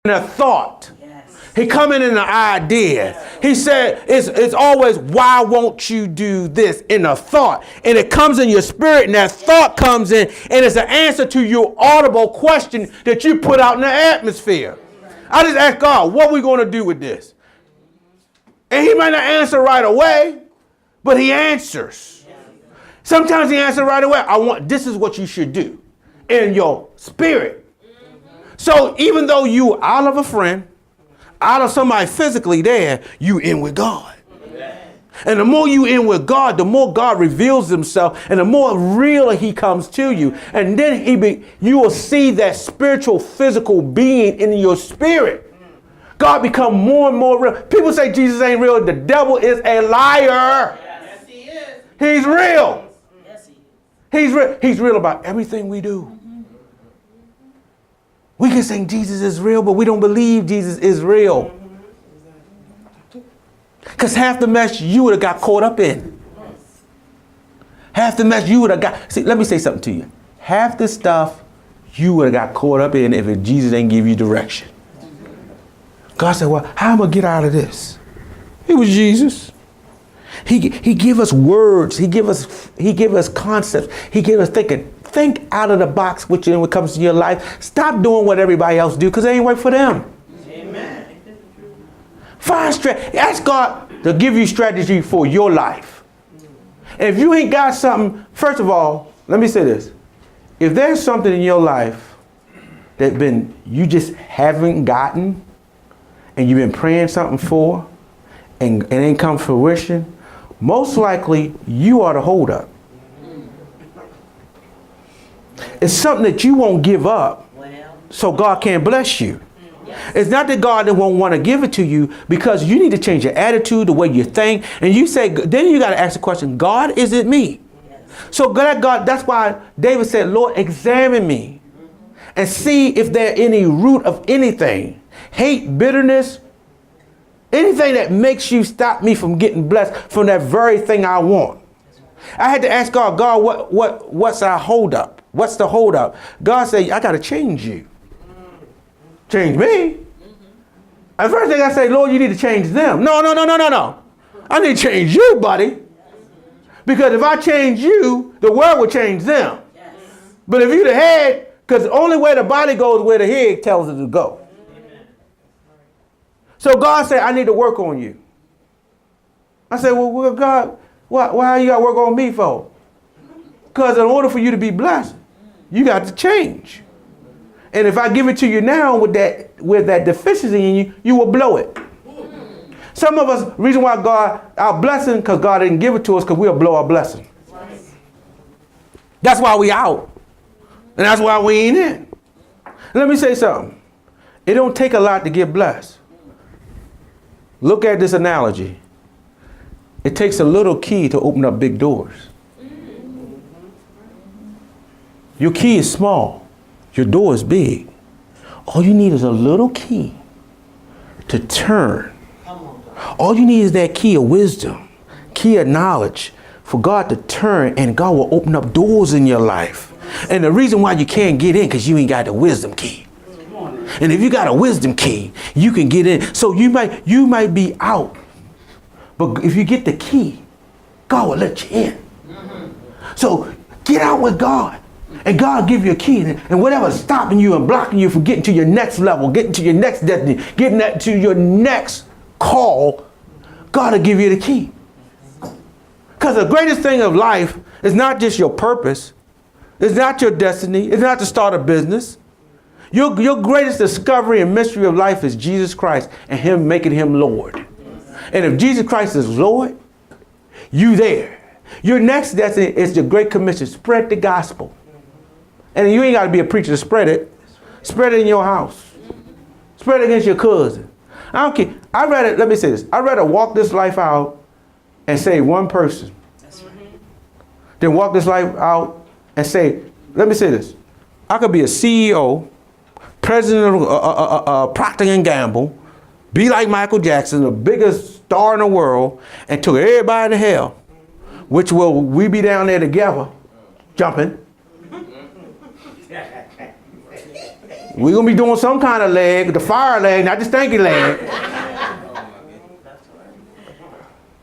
in a thought. He come in an idea. He said, it's always, why won't you do this, in a thought? And it comes in your spirit, and that thought comes in, and it's an answer to your audible question that you put out in the atmosphere. I just ask God, what are we going to do with this? And he might not answer right away, but he answers. Sometimes he answers right away. This is what you should do in your spirit. So even though you out of a friend, out of somebody physically there, you in with God. And the more you in with God, the more God reveals himself and the more real he comes to you. And then you will see that spiritual, physical being in your spirit. God become more and more real. People say Jesus ain't real. The devil is a liar. Yes, he is. He's real. Yes, he is. He's real about everything we do. We can say Jesus is real, but we don't believe Jesus is real. Because half the mess you would have got caught up in. Half the mess you would have got. See, let me say something to you. Half the stuff you would have got caught up in if Jesus didn't give you direction. God said, well, how am I going to get out of this? It was Jesus. He give us words. He give us concepts. He give us thinking. Think out of the box when it comes to your life. Stop doing what everybody else do because it ain't work for them. Amen. Find strategy. Ask God to give you strategy for your life. And if you ain't got something, first of all, let me say this. If there's something in your life that you just haven't gotten and you've been praying something for and it ain't come to fruition, most likely you are the holdup. It's something that you won't give up so God can't bless you. It's not that God won't want to give it to you because you need to change your attitude, the way you think. And you say, then you got to ask the question, God, is it me? So God, that's why David said, Lord, examine me and see if there any root of anything, hate, bitterness, anything that makes you stop me from getting blessed from that very thing I want. I had to ask God, what's our hold up? What's the hold up? God said, I got to change you. Change me? The first thing I say, Lord, you need to change them. No. I need to change you, buddy. Because if I change you, the world will change them. Yes. But if you're the head, because the only way the body goes where the head tells it to go. Amen. So God said, I need to work on you. I said, well, God, why you got to work on me for? Because in order for you to be blessed, you got to change. And if I give it to you now with that deficiency in you, you will blow it. Some of us, reason why our blessing, because God didn't give it to us, because we'll blow our blessing. That's why we out. And that's why we ain't in. Let me say something. It don't take a lot to get blessed. Look at this analogy. It takes a little key to open up big doors. Your key is small. Your door is big. All you need is a little key to turn. All you need is that key of wisdom, key of knowledge for God to turn, and God will open up doors in your life. And the reason why you can't get in because you ain't got the wisdom key. And if you got a wisdom key, you can get in. So you might be out. But if you get the key, God will let you in. So get out with God. And God give you a key, and whatever's stopping you and blocking you from getting to your next level, getting to your next destiny, getting to your next call, God will give you the key. Because the greatest thing of life is not just your purpose. It's not your destiny. It's not to start a business. Your greatest discovery and mystery of life is Jesus Christ and him making him Lord. And if Jesus Christ is Lord, you there. Your next destiny is the Great Commission. Spread the gospel. And you ain't got to be a preacher to spread it. Spread it in your house. Spread it against your cousin. I don't care. Let me say this. I'd rather walk this life out and save one person than walk this life out and say, let me say this. I could be a CEO, president of Procter & Gamble, be like Michael Jackson, the biggest star in the world, and took everybody to hell, which will we be down there together, jumping. We're going to be doing some kind of leg, the fire leg, not the stanky leg.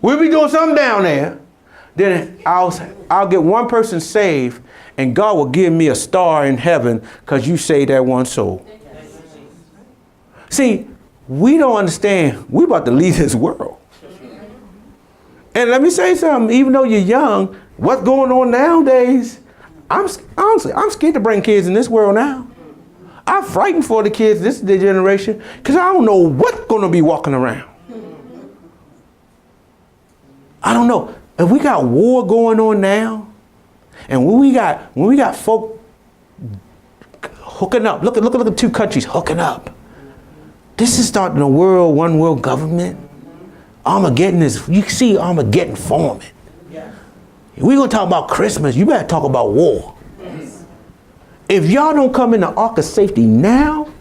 We'll be doing something down there. Then I'll get one person saved, and God will give me a star in heaven because you saved that one soul. See, we don't understand. We're about to leave this world. And let me say something. Even though you're young, what's going on nowadays, honestly, I'm scared to bring kids in this world now. I'm frightened for the kids, this is the generation, because I don't know what's going to be walking around. I don't know. If we got war going on now, and when we got folk hooking up, look at 2 countries hooking up. This is starting a one world government. Armageddon is, you see Armageddon forming. We're going to talk about Christmas. You better talk about war. If y'all don't come in the ark of safety now,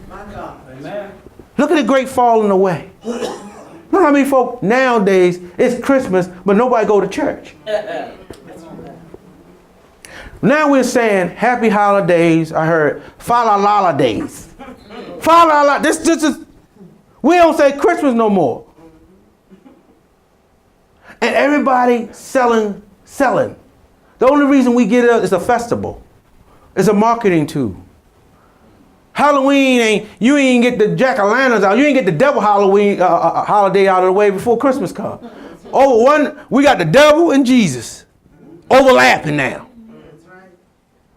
look at the great falling away. Look how many folk nowadays, it's Christmas, but nobody go to church. Now we're saying happy holidays. I heard fa-la-la-la days. Fa-la-la, this is, we don't say Christmas no more. And everybody selling. The only reason we get it is a festival. It's a marketing tool. Halloween you ain't get the jack-o'-lanterns out. You ain't get the devil Halloween holiday out of the way before Christmas comes. We got the devil and Jesus overlapping now.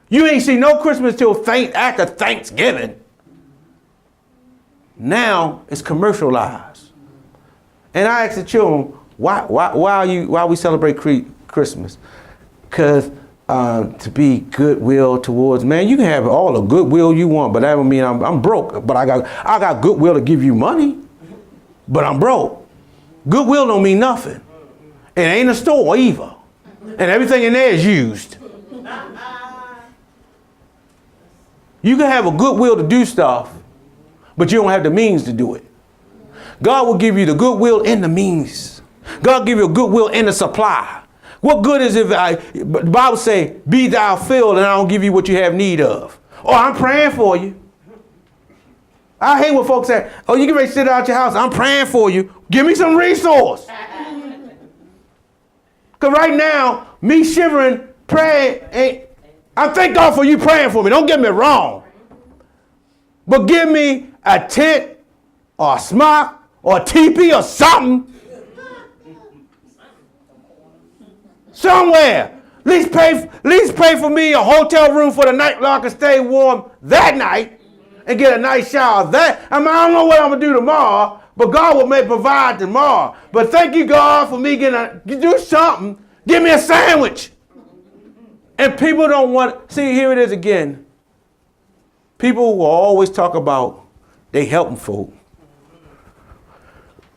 You ain't see no Christmas till after Thanksgiving. Now it's commercialized. And I asked the children, why we celebrate Christmas? Because to be goodwill towards, man, you can have all the goodwill you want, but that don't mean I'm broke. But I got goodwill to give you money, but I'm broke. Goodwill don't mean nothing. It ain't a store either. And everything in there is used. You can have a goodwill to do stuff, but you don't have the means to do it. God will give you the goodwill and the means. God will give you a goodwill and the supply. What good is if the Bible say, be thou filled and I don't give you what you have need of? Oh, I'm praying for you. I hate when folks say, oh, you get ready to sit out your house. I'm praying for you. Give me some resource. Because right now, me shivering, praying, I thank God for you praying for me. Don't get me wrong. But give me a tent or a smock or a teepee or something. Somewhere. At least pay for me a hotel room for the night where I can stay warm that night and get a nice shower. I don't know what I'm going to do tomorrow, but God may provide tomorrow. But thank you, God, for me do something. Give me a sandwich. And people don't want, see, here it is again. People will always talk about they helping folk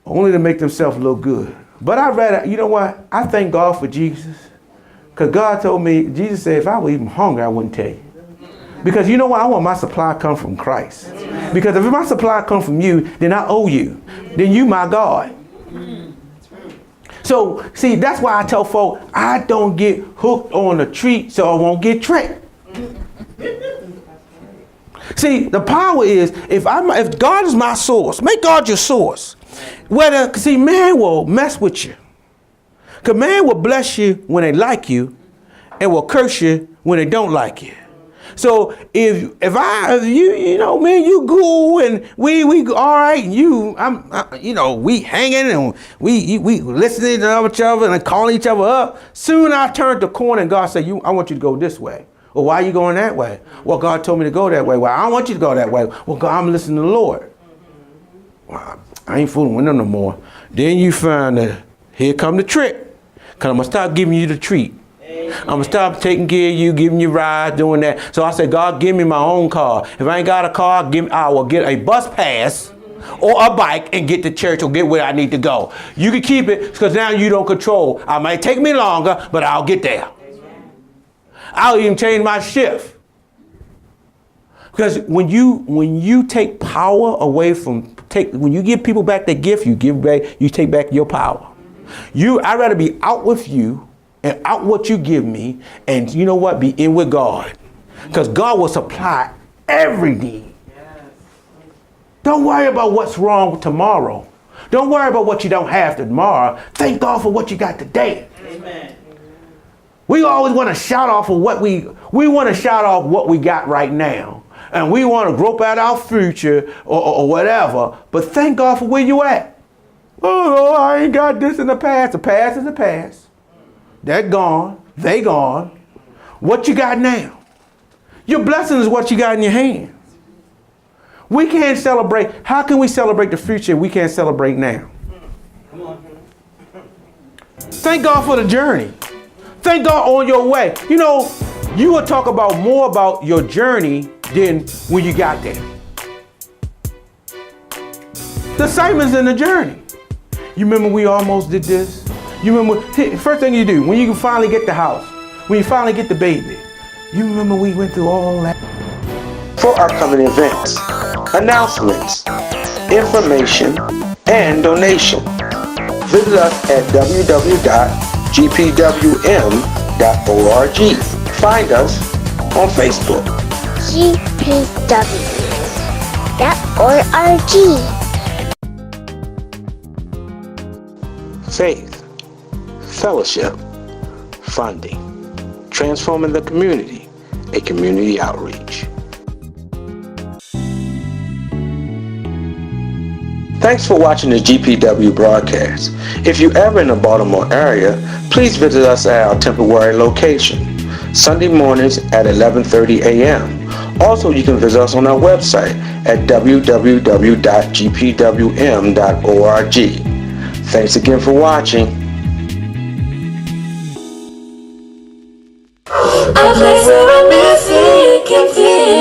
only to make themselves look good. But I'd rather, you know what? I thank God for Jesus. Because God told me, Jesus said, if I were even hungry, I wouldn't tell you. Because you know what? I want my supply to come from Christ. Because if my supply comes from you, then I owe you. Then you my God. So, see, that's why I tell folk, I don't get hooked on a treat so I won't get tricked. See, the power is, if God is my source, make God your source. See, man will mess with you. Because man will bless you when they like you and will curse you when they don't like you. So if you know, man, you cool and we all right, and we hanging and we listening to each other and calling each other up. Soon I turned the corner and God said, I want you to go this way. Well, why are you going that way? Well, God told me to go that way. Well, I don't want you to go that way. Well, God, I'm listening to the Lord. Well, I ain't fooling with them no more. Then you find that here come the trick. Because I'm going to stop giving you the treat. I'm going to stop taking care of you, giving you rides, doing that. So I said, God, give me my own car. If I ain't got a car, I will get a bus pass or a bike and get to church or get where I need to go. You can keep it because now you don't control. I might take me longer, but I'll get there. I'll even change my shift. Because when you take power away when you give people back their gift, you take back your power. I'd rather be out with you and out what you give me, and you know what? Be in with God. Because God will supply every need. Don't worry about what's wrong tomorrow. Don't worry about what you don't have tomorrow. Thank God for what you got today. Amen. We always want to shout off of what we want to shout off what we got right now. And we want to grope out our future or whatever. But thank God for where you at. Oh, I ain't got this in the past. The past is the past. They're gone. They gone. What you got now? Your blessing is what you got in your hands. We can't celebrate. How can we celebrate the future if we can't celebrate now? Come on. Thank God for the journey. Thank God on your way. You know, you will talk about more about your journey than when you got there. The same is in the journey. You remember we almost did this? You remember, first thing you do, when you finally get the house, when you finally get the baby, you remember we went through all that? For upcoming events, announcements, information, and donation, visit us at www.gpwm.org. Find us on Facebook. GPW.org. Faith, fellowship, funding, transforming the community, a community outreach. Thanks for watching the GPW broadcast. If you're ever in the Baltimore area, please visit us at our temporary location, Sunday mornings at 11:30 a.m. Also, you can visit us on our website at www.gpwm.org. Thanks again for watching. A place where music can feel.